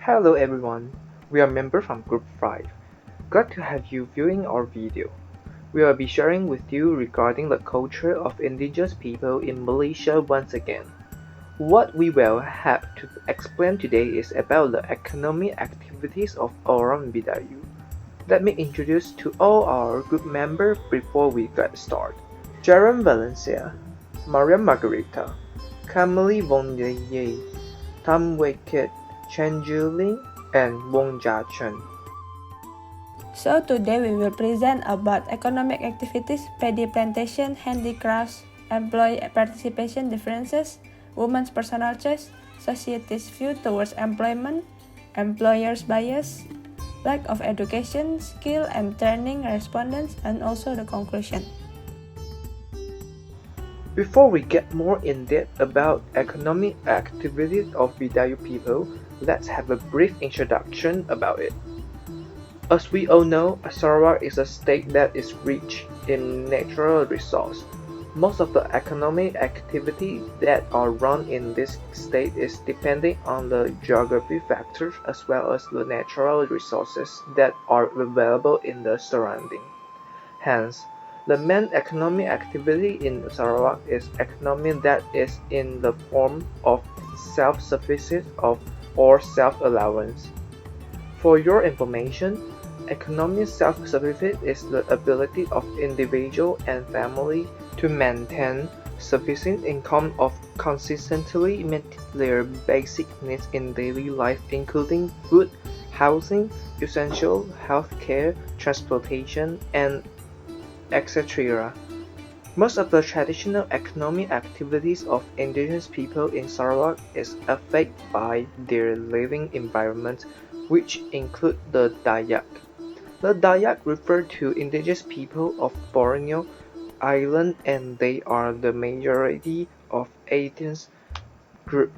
Hello everyone, we are members from Group 5. Glad to have you viewing our video. We will be sharing with you regarding the culture of indigenous people in Malaysia once again. What we will have to explain today is about the economic activities of orang Bidayuh. Let me introduce to all our group members before we get started. Sheren Valensia, Margareta, Camelle Voon Li Yi, Tham Wei Kit, Cheng Jui Lin, and Woon Jia Chun. So today we will present about economic activities, paddy plantation, handicrafts, employee participation differences, women's personal choice, society's view towards employment, employers' bias, lack of education, skill and training respondents, and also the conclusion. Before we get more in-depth about economic activities of Bidayuh people, let's have a brief introduction about it. As we all know, Sarawak is a state that is rich in natural resources. Most of the economic activities that are run in this state is depending on the geography factors as well as the natural resources that are available in the surrounding. Hence, the main economic activity in Sarawak is economy that is in the form of self-sufficiency or self-allowance. For your information, economic self-sufficiency is the ability of individual and family to maintain sufficient income of consistently meet their basic needs in daily life, including food, housing, essential healthcare, transportation, and etc. Most of the traditional economic activities of indigenous people in Sarawak is affected by their living environment, which include the Dayak. The Dayak refer to indigenous people of Borneo Island and they are the majority of Asians group.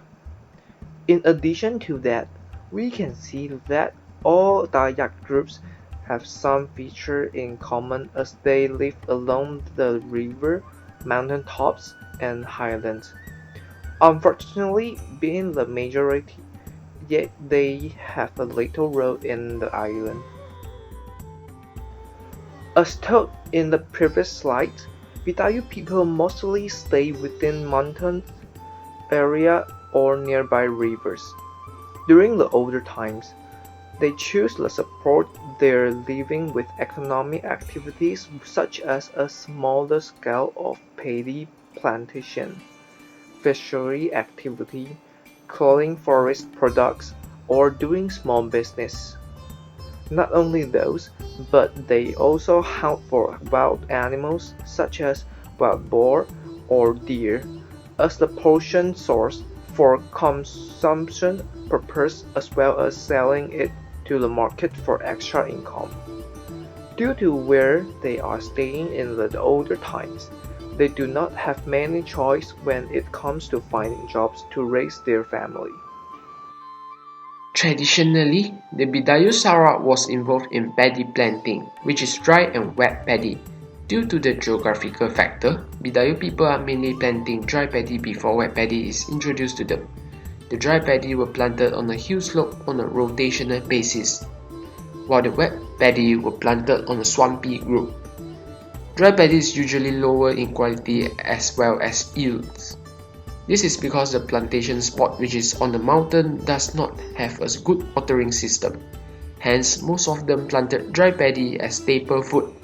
In addition to that, we can see that all Dayak groups have some feature in common as they live along the river, mountain tops, and highlands. Unfortunately, being the majority, yet they have a little role in the island. As told in the previous slide, Bidayuh people mostly stay within mountain area or nearby rivers. During the older times, they choose to support their living with economic activities such as a smaller scale of paddy plantation, fishery activity, culling forest products, or doing small business. Not only those, but they also hunt for wild animals such as wild boar or deer as the portion source for consumption purpose as well as selling it to the market for extra income. Due to where they are staying in the older times, they do not have many choice when it comes to finding jobs to raise their family. Traditionally, the Bidayuh Sarawak was involved in paddy planting, which is dry and wet paddy. Due to the geographical factor, Bidayuh people are mainly planting dry paddy before wet paddy is introduced to them. The dry paddy were planted on a hill slope on a rotational basis, while the wet paddy were planted on a swampy road. Dry paddy is usually lower in quality as well as yields. This is because the plantation spot which is on the mountain does not have a good watering system. Hence, most of them planted dry paddy as staple food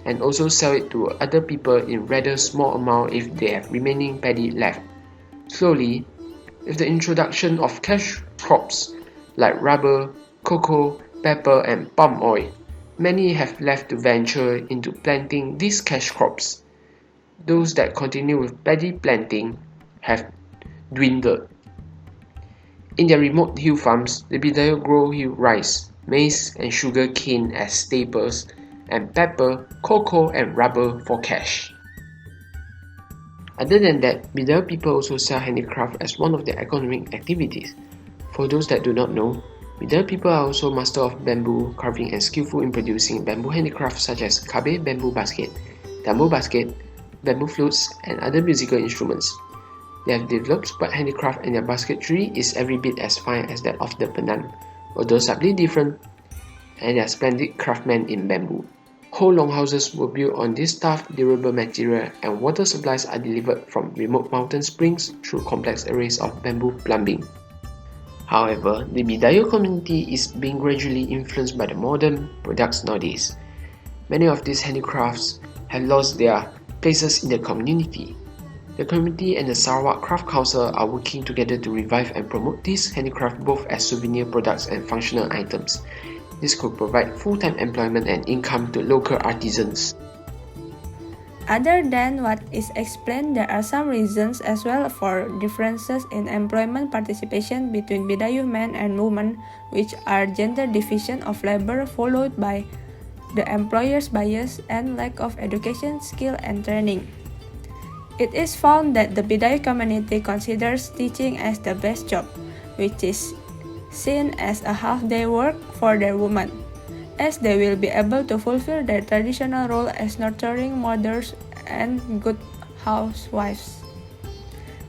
and also sell it to other people in rather small amount if they have remaining paddy left. Slowly, with the introduction of cash crops like rubber, cocoa, pepper and palm oil, many have left to venture into planting these cash crops. Those that continue with paddy planting have dwindled. In their remote hill farms, the Bidayuh grow rice, maize and sugar cane as staples, and pepper, cocoa and rubber for cash. Other than that, Bidayuh people also sell handicraft as one of their economic activities. For those that do not know, Bidayuh people are also master of bamboo carving and skillful in producing bamboo handicrafts such as kabe bamboo basket, bamboo flutes, and other musical instruments. They have developed spud handicraft and their basketry is every bit as fine as that of the Penang, although slightly different, and they are splendid craftsmen in bamboo. Whole longhouses were built on this tough, durable material, and water supplies are delivered from remote mountain springs through complex arrays of bamboo plumbing. However, the Bidayuh community is being gradually influenced by the modern products nowadays. Many of these handicrafts have lost their places in the community. The community and the Sarawak Craft Council are working together to revive and promote these handicrafts both as souvenir products and functional items. This could provide full-time employment and income to local artisans. Other than what is explained, there are some reasons as well for differences in employment participation between Bidayuh men and women, which are gender division of labor followed by the employer's bias and lack of education, skill, and training. It is found that the Bidayuh community considers teaching as the best job, which is seen as a half-day work for their women, as they will be able to fulfill their traditional role as nurturing mothers and good housewives.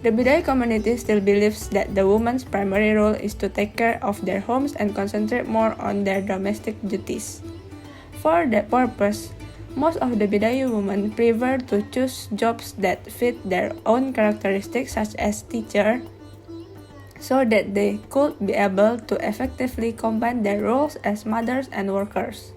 The Bidayuh community still believes that the woman's primary role is to take care of their homes and concentrate more on their domestic duties. For that purpose, most of the Bidayuh women prefer to choose jobs that fit their own characteristics, such as teacher, so that they could be able to effectively combine their roles as mothers and workers.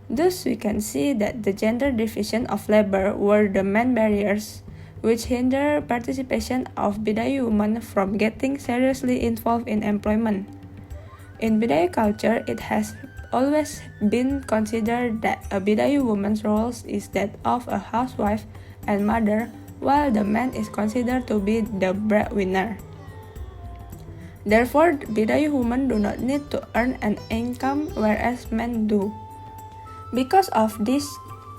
Thus, we can see that the gender division of labor were the main barriers which hinder participation of Bidayuh women from getting seriously involved in employment. In Bidayuh culture, it has always been considered that a Bidayuh woman's role is that of a housewife and mother, while the man is considered to be the breadwinner. Therefore, Bidayuh women do not need to earn an income, whereas men do. Because of this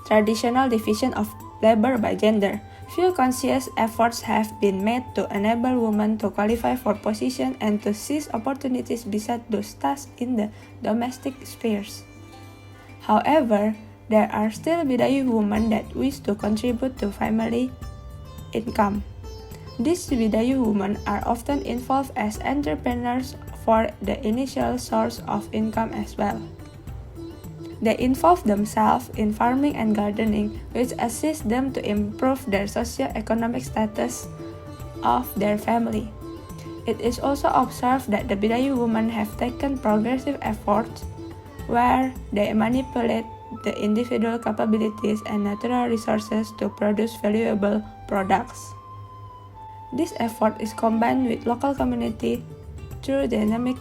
traditional division of labor by gender, few conscious efforts have been made to enable women to qualify for positions and to seize opportunities besides those tasks in the domestic spheres. However, there are still Bidayuh women that wish to contribute to family income. These Bidayuh women are often involved as entrepreneurs for the initial source of income as well. They involve themselves in farming and gardening, which assists them to improve their socio-economic status of their family. It is also observed that the Bidayuh women have taken progressive efforts where they manipulate the individual capabilities and natural resources to produce valuable products. This effort is combined with local community through dynamic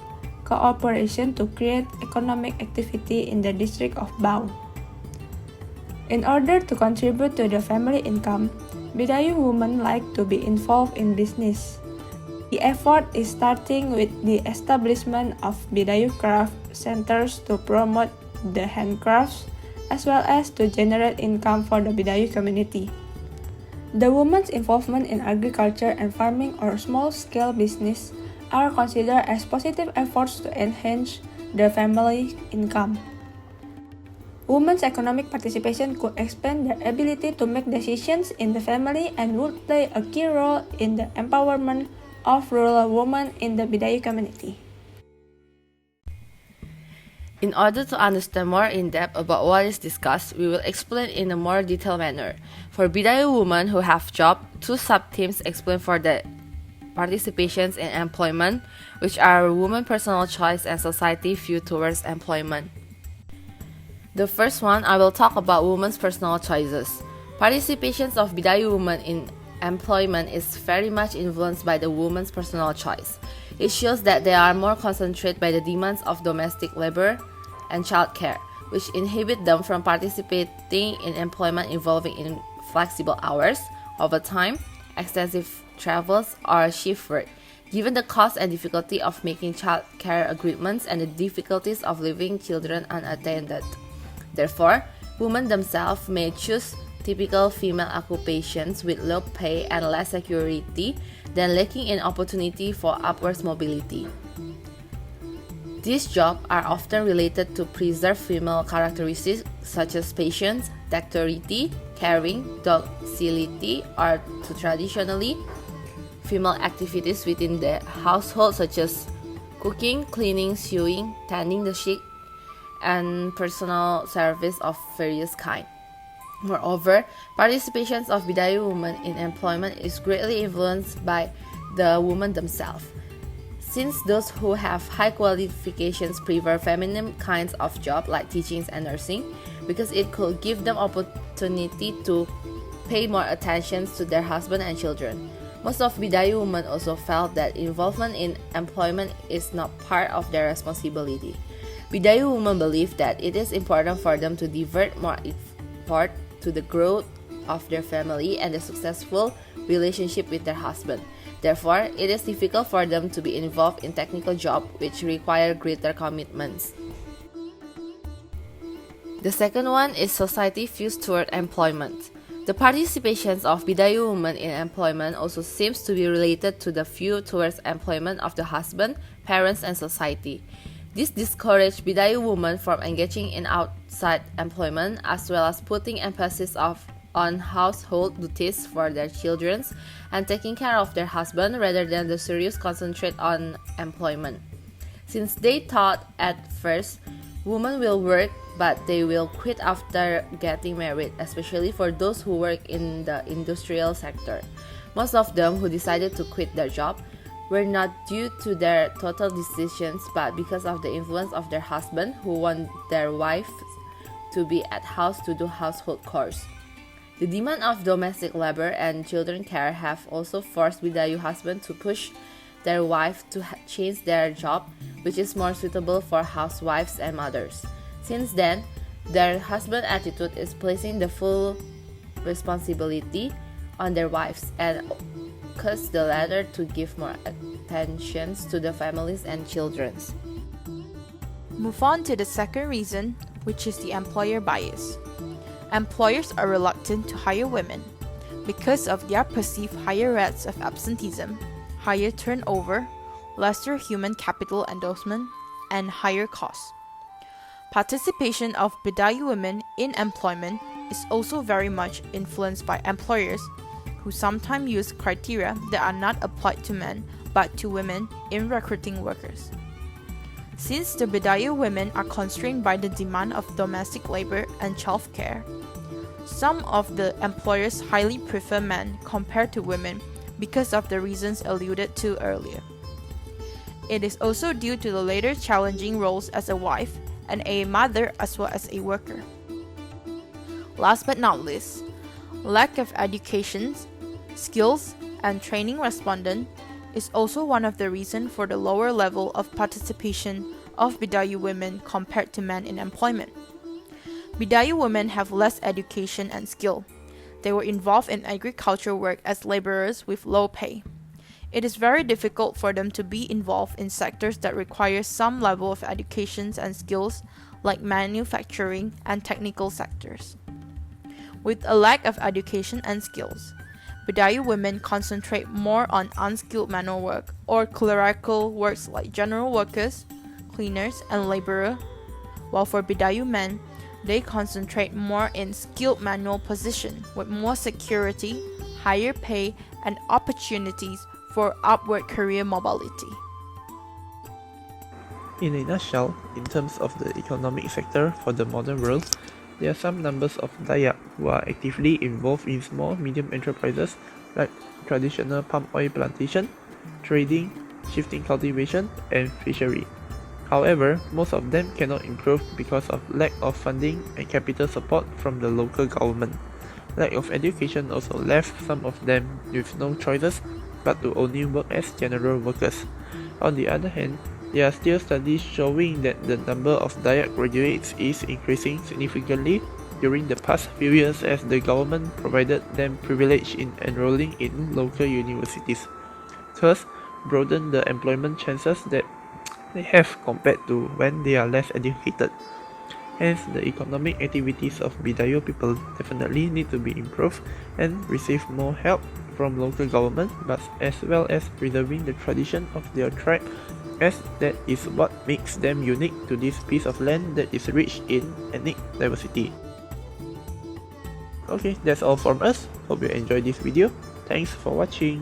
cooperation to create economic activity in the district of Bau. In order to contribute to the family income, Bidayuh women like to be involved in business. The effort is starting with the establishment of Bidayuh craft centers to promote the handcrafts as well as to generate income for the Bidayuh community. The women's involvement in agriculture and farming or small-scale business are considered as positive efforts to enhance the family income. Women's economic participation could expand their ability to make decisions in the family and would play a key role in the empowerment of rural women in the Bidayuh community. In order to understand more in depth about what is discussed, we will explain in a more detailed manner. For Bidayuh women who have job, two sub-themes explain for the participations in employment, which are women personal choice and society view towards employment. The first one, I will talk about women's personal choices. Participations of Bidayuh women in employment is very much influenced by the woman's personal choice. It shows that they are more concentrated by the demands of domestic labor and childcare, which inhibit them from participating in employment involving in flexible hours, overtime, extensive travels, or shift work, given the cost and difficulty of making childcare agreements and the difficulties of leaving children unattended. Therefore, women themselves may choose typical female occupations with low pay and less security than lacking in opportunity for upwards mobility. These jobs are often related to preserved female characteristics such as patience, dexterity, caring, docility, or to traditionally female activities within the household such as cooking, cleaning, sewing, tending the sick, and personal service of various kind. Moreover, participation of Bidayuh women in employment is greatly influenced by the women themselves, since those who have high qualifications prefer feminine kinds of job like teaching and nursing, because it could give them opportunity to pay more attention to their husband and children. Most of Bidayuh women also felt that involvement in employment is not part of their responsibility. Bidayuh women believe that it is important for them to divert more effort to the growth of their family and the successful relationship with their husband. Therefore, it is difficult for them to be involved in technical jobs which require greater commitments. The second one is society views toward employment. The participation of Bidayuh women in employment also seems to be related to the view towards employment of the husband, parents, and society. This discouraged Bidayuh women from engaging in outside employment, as well as putting emphasis on household duties for their children and taking care of their husband rather than the serious concentrate on employment. Since they thought at first women will work but they will quit after getting married, especially for those who work in the industrial sector. Most of them who decided to quit their job were not due to their total decisions but because of the influence of their husband, who want their wives to be at house to do household chores. The demand of domestic labor and children care have also forced Bidayuh husbands to push their wives to change their job, which is more suitable for housewives and mothers. Since then, their husband attitude is placing the full responsibility on their wives and cause the latter to give more attention to the families and children. Move on to the second reason, which is the employer bias. Employers are reluctant to hire women because of their perceived higher rates of absenteeism, higher turnover, lesser human capital endorsement, and higher costs. Participation of Bidayuh women in employment is also very much influenced by employers who sometimes use criteria that are not applied to men but to women in recruiting workers. Since the Bidayuh women are constrained by the demand of domestic labor and childcare, some of the employers highly prefer men compared to women because of the reasons alluded to earlier. It is also due to the later challenging roles as a wife and a mother as well as a worker. Last but not least, lack of education, skills, and training respondent is also one of the reasons for the lower level of participation of Bidayuh women compared to men in employment. Bidayuh women have less education and skill. They were involved in agricultural work as laborers with low pay. It is very difficult for them to be involved in sectors that require some level of education and skills like manufacturing and technical sectors. With a lack of education and skills, Bidayuh women concentrate more on unskilled manual work or clerical works like general workers, cleaners, and laborers, while for Bidayuh men, they concentrate more in skilled manual position with more security, higher pay, and opportunities for upward career mobility. In a nutshell, in terms of the economic sector for the modern world, there are some numbers of Dayak who are actively involved in small medium enterprises like traditional palm oil plantation, trading, shifting cultivation, and fishery. However, most of them cannot improve because of lack of funding and capital support from the local government. Lack of education also left some of them with no choices but to only work as general workers. On the other hand, there are still studies showing that the number of Dayak graduates is increasing significantly during the past few years as the government provided them privilege in enrolling in local universities, thus broaden the employment chances that they have compared to when they are less educated. Hence, the economic activities of Bidayuh people definitely need to be improved and receive more help from local government, but as well as preserving the tradition of their tribe, as that is what makes them unique to this piece of land that is rich in ethnic diversity. Okay, that's all from us. Hope you enjoyed this video. Thanks for watching.